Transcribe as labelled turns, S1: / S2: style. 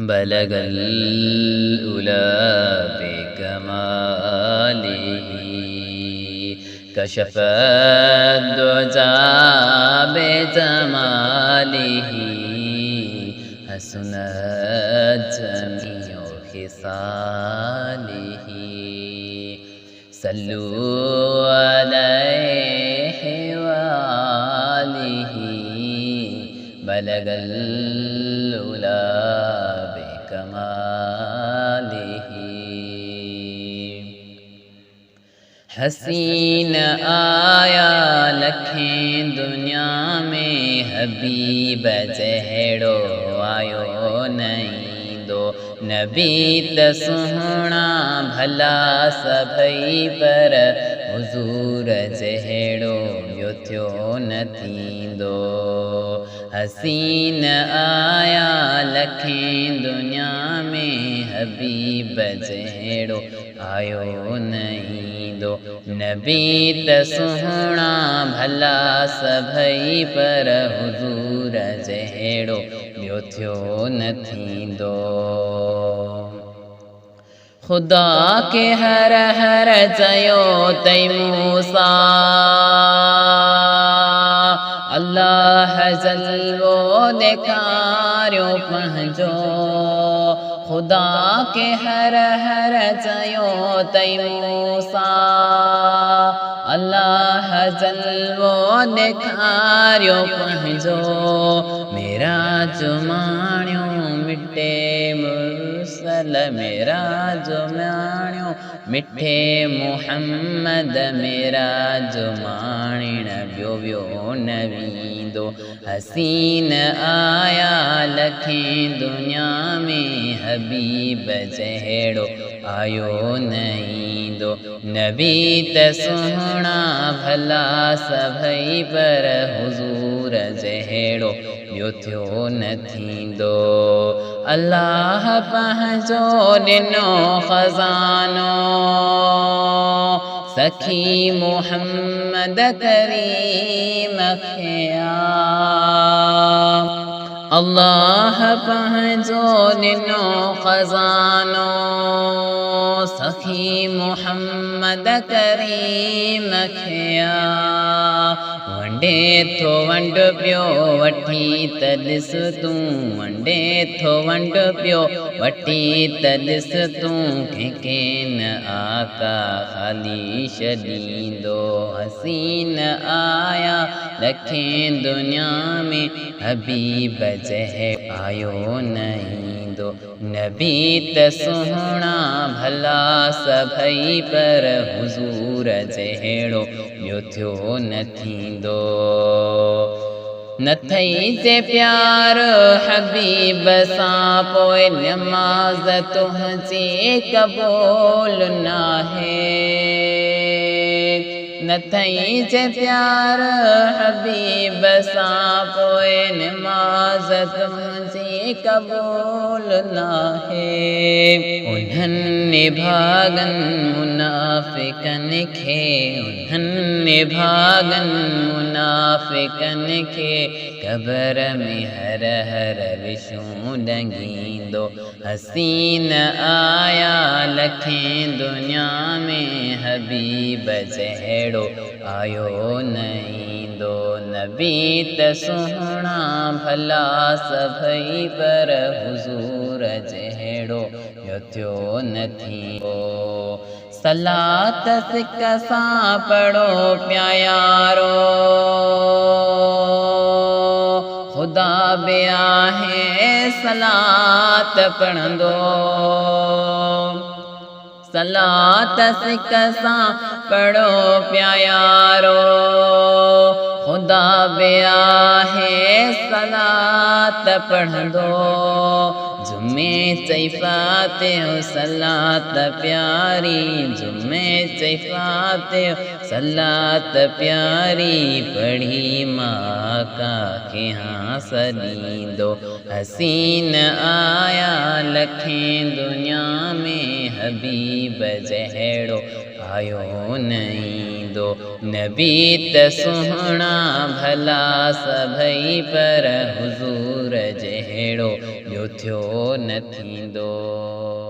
S1: बलगल उला बेकमालिही कशफत दुजा बेजमालिही हसनत जमीउ खिसालिही सल्लू अलैहि वालिही बलगल उला बेकमालिही। हसीन आया लखें दुनिया में हबीब जहड़ो आयो नहीं दो नबी त सुहणा भला सभई पर हुजूर जहड़ो ॿियो थियो न थींदो। हसीन आया लखें दुनिया में हबीब जहड़ो आयो नहीं दो नबी त सुहणा भला सभई पर हुजूर जहड़ो ॿियो थियो न थींदो। खुदा के हर हर चयो तई मूसा अल्लाह जलवो ॾेखारियो पंहिंजो। खुदा के हर हर चयो तई मूसा अल्लाह जलवो ॾेखारियो पंहिंजो। मेरा जुमाणियो मिटे मुरसल मेरा जुमाणियो मिठे मुहम्मद मेरा जुमाणिण ॿियो ॿियो न वींदो। हसीन आया लखें दुनिया में हबीब जहड़ो आयो नहीं दो नबी त सुहणा भला सभई पर हुजूर जहड़ो ॿियो थियो न थींदो। अल्लाह पंहिंजो ॾिनो खज़ानो सखी मुहम्मद करीम खे अल्लाह पंहिंजो ॾिनो खज़ानो सखी मुहम्मद करीम खे वंडे थो वंड पियो वठी त ॾिस तूं वंडे थो वंड पियो वठी त ॾिस तूं कंहिंखे न आका ख़ाली छॾींदो। हसीन आया लखें दुनिया में हबीब जहड़ो आयो नहीं दो नबी त सुहणा भला सभई पर हुजूर जहड़ो ॿियो थियो न थींदो। न थई जे प्यार हबीब सां पोइ नमाज़ तुंहिंजी क़बूल नाहे। न थई जे प्यार हबीब सां पोइ नमाज़ तुंहिंजी क़बूल नाहे। उन्हनि भागन मुनाफ़िकन खे उन्हनि भागन मुनाफ़िकन खे क़बर में हर हर विछूं ॾंगींदो। हसीन आया लखें दुनिया में हबीब जहड़ो आयो नहीं दो नबी त सुहणा भला सभई पर हुजूर जहड़ो ॿियो थियो न थींदो। सलात सिक सां पढ़ो प्यारो खुदा बि आहे सलात पढ़ंदो। सलात सिक सां पढ़ो प्यारो खुदा बि आहे सलात पढ़ंदो। जुमे चई फातिहो सलात प्यारी जुमे चई फातिहो सलात प्यारी पढ़ी मां काके हास ॾींदो। हसीन आया लखें दुनिया में हबीब जहड़ो आयो नहीं दो नबी त सुहणा भला सभई पर हुजूर जहड़ो ॿियो थियो न थींदो।